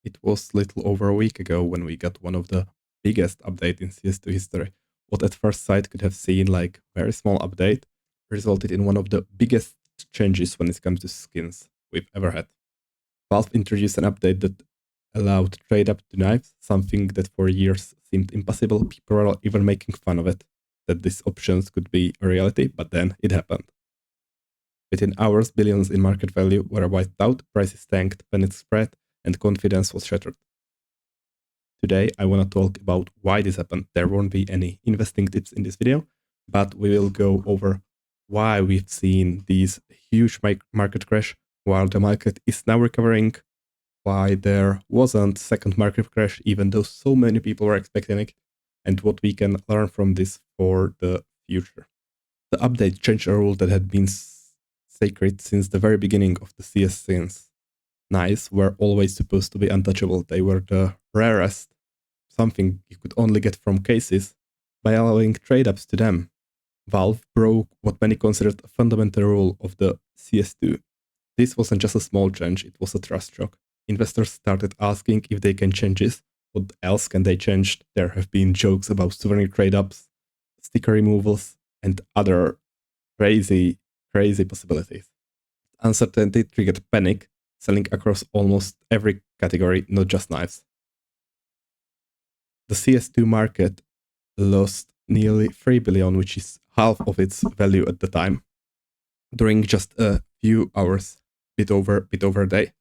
It was little over a week ago when we got one of the biggest update in CS2 history. What at first sight could have seemed like very small update resulted in one of the biggest changes when it comes to skins we've ever had. Valve introduced an update that allowed trade up to knives, something that for years seemed impossible. People were even making fun of it, that these options could be a reality, but then it happened. Within hours, billions in market value were wiped out, prices tanked, panic spread, and confidence was shattered. Today, I want to talk about why this happened. There won't be any investing tips in this video, but we will go over why we've seen these huge market crash while the market is now recovering, why there wasn't second market crash even though so many people were expecting it, and what we can learn from this for the future. The update changed a rule that had been sacred since the very beginning of the CS scenes. Knives were always supposed to be untouchable. They were the rarest, something you could only get from cases. By allowing trade-ups to them, Valve broke what many considered a fundamental rule of the CS2. This wasn't just a small change, it was a trust shock. Investors started asking if they can change this. What else can they change? There have been jokes about souvenir trade-ups, sticker removals, and other crazy possibilities. Uncertainty triggered panic, selling across almost every category, not just knives. The CS2 market lost nearly 3 billion, which is half of its value at the time, during just a few hours, bit over a day,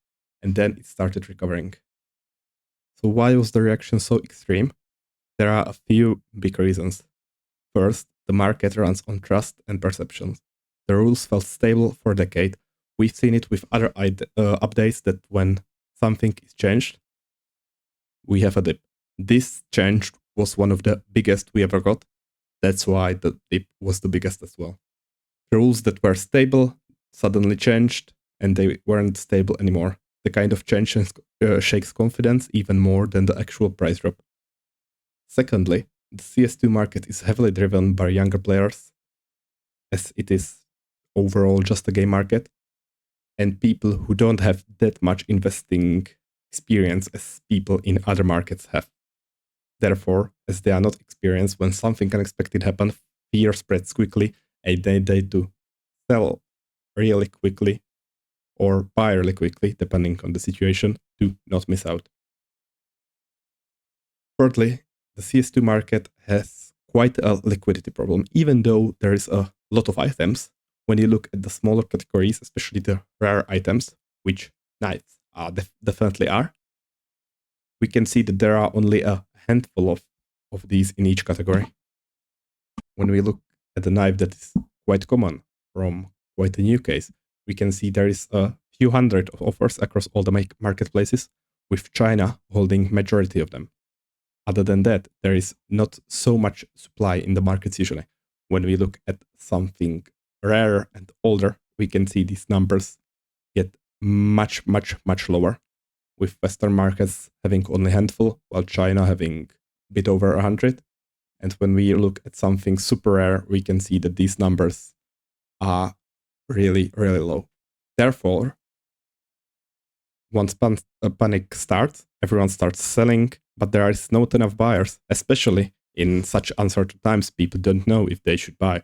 and then it started recovering. So why was the reaction so extreme? There are a few big reasons. First, the market runs on trust and perceptions. The rules felt stable for a decade. We've seen it with other updates that when something is changed, we have a dip. This change was one of the biggest we ever got. That's why the dip was the biggest as well. The rules that were stable suddenly changed and they weren't stable anymore. The kind of change shakes confidence even more than the actual price drop. Secondly, the CS2 market is heavily driven by younger players, as it is overall just a game market, and people who don't have that much investing experience as people in other markets have. Therefore, as they are not experienced, when something unexpected happens, fear spreads quickly and they need to sell really quickly or buy really quickly, depending on the situation, to not miss out. Thirdly, the CS2 market has quite a liquidity problem. Even though there is a lot of items, when you look at the smaller categories, especially the rare items, which knives definitely are, we can see that there are only a handful of these in each category. When we look at the knife that is quite common from quite a new case, we can see there is a few hundred of offers across all the marketplaces, with China holding majority of them. Other than that, there is not so much supply in the markets usually. When we look at something rarer and older, we can see these numbers get much lower, with Western markets having only a handful, while China having a bit over 100. And when we look at something super rare, we can see that these numbers are really low. Therefore, once panic starts, everyone starts selling, but there is not enough buyers, especially in such uncertain times. People don't know if they should buy.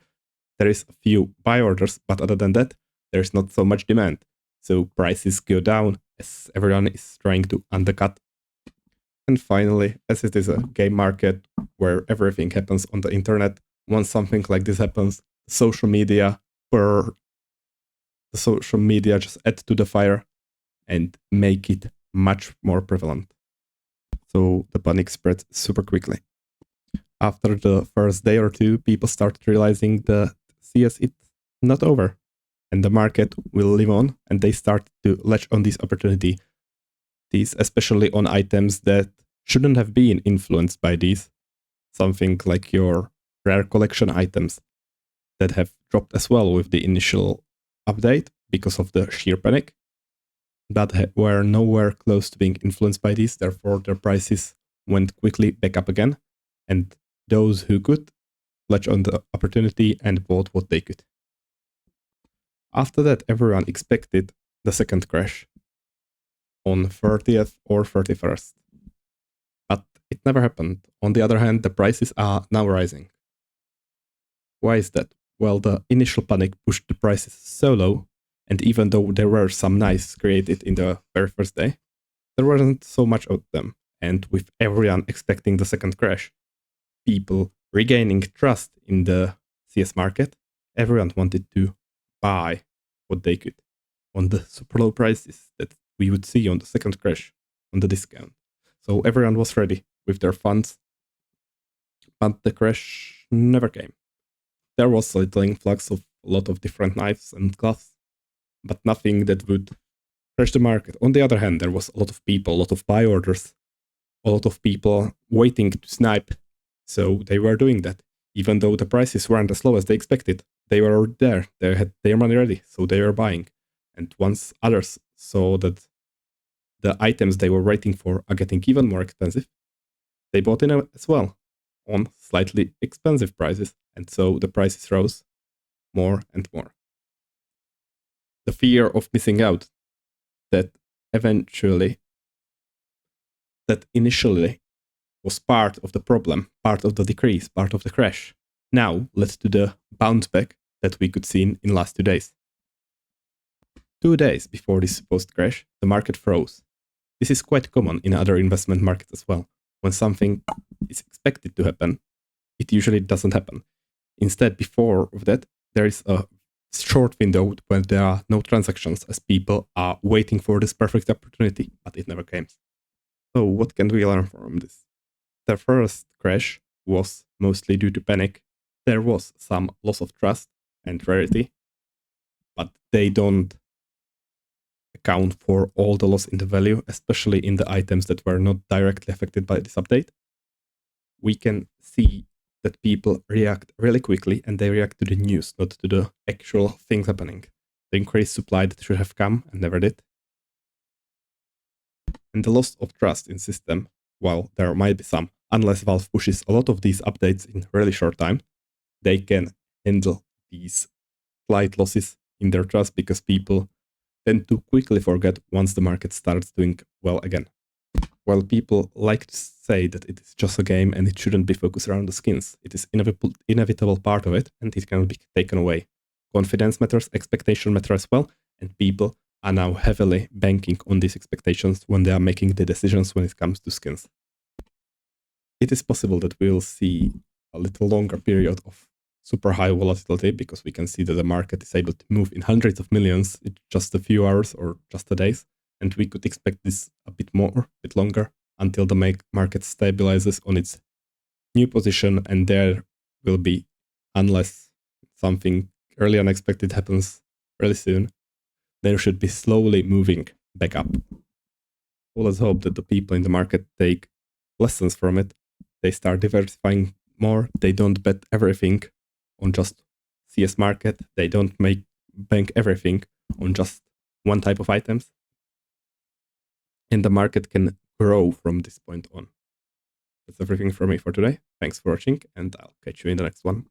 There is a few buy orders, but other than that, there's not so much demand. So prices go down as everyone is trying to undercut. And finally, as it is a game market where everything happens on the internet, once something like this happens, social media just add to the fire and make it much more prevalent. So the panic spread super quickly. After the first day or two, people started realizing that CS is not over and the market will live on, and they start to latch on this opportunity. These especially on items that shouldn't have been influenced by these. Something like your rare collection items that have dropped as well with the initial update because of the sheer panic, but were nowhere close to being influenced by these. Therefore, their prices went quickly back up again, and those who could latch on the opportunity and bought what they could. After that, everyone expected the second crash. on 30th or 31st. But it never happened. On the other hand, the prices are now rising. Why is that? Well, the initial panic pushed the prices so low, and even though there were some knives created in the very first day, there wasn't so much of them. And with everyone expecting the second crash, people regaining trust in the CS market, everyone wanted to buy what they could on the super low prices that we would see on the second crash on the discount. So everyone was ready with their funds, but the crash never came. There was a little influx of a lot of different knives and cloths, but nothing that would crash the market. On the other hand, there was a lot of people, a lot of buy orders, a lot of people waiting to snipe. So they were doing that. Even though the prices weren't as low as they expected, they were already there. They had their money ready, so they were buying. And once others saw that the items they were waiting for are getting even more expensive, they bought in as well on slightly expensive prices. And so the prices rose more and more. The fear of missing out that initially was part of the problem, part of the decrease, part of the crash, now led to the bounce back that we could see in last 2 days. 2 days before this supposed crash, the market froze. This is quite common in other investment markets as well. When something is expected to happen, it usually doesn't happen. Instead, before of that, there is a short window when there are no transactions as people are waiting for this perfect opportunity, but it never came. So what can we learn from this? The first crash was mostly due to panic. There was some loss of trust and rarity, but they don't account for all the loss in the value, especially in the items that were not directly affected by this update. We can see that people react really quickly, and they react to the news, not to the actual things happening. The increased supply that should have come and never did. And the loss of trust in system, while there might be some, unless Valve pushes a lot of these updates in really short time, they can handle these slight losses in their trust because people tend to quickly forget once the market starts doing well again. While people like to say that it is just a game and it shouldn't be focused around the skins, it is inevitable part of it and it cannot be taken away. Confidence matters, expectation matters as well, and people are now heavily banking on these expectations when they are making the decisions when it comes to skins. It is possible that we will see a little longer period of super high volatility because we can see that the market is able to move in hundreds of millions in just a few hours or just a days. And we could expect this a bit longer until the market stabilizes on its new position. And there will be, unless something really unexpected happens really soon, there should be slowly moving back up. Well, let's hope that the people in the market take lessons from it. They start diversifying more. They don't bet everything on just CS market. They don't bank everything on just one type of items. And the market can grow from this point on. That's everything for me for today. Thanks for watching, and I'll catch you in the next one.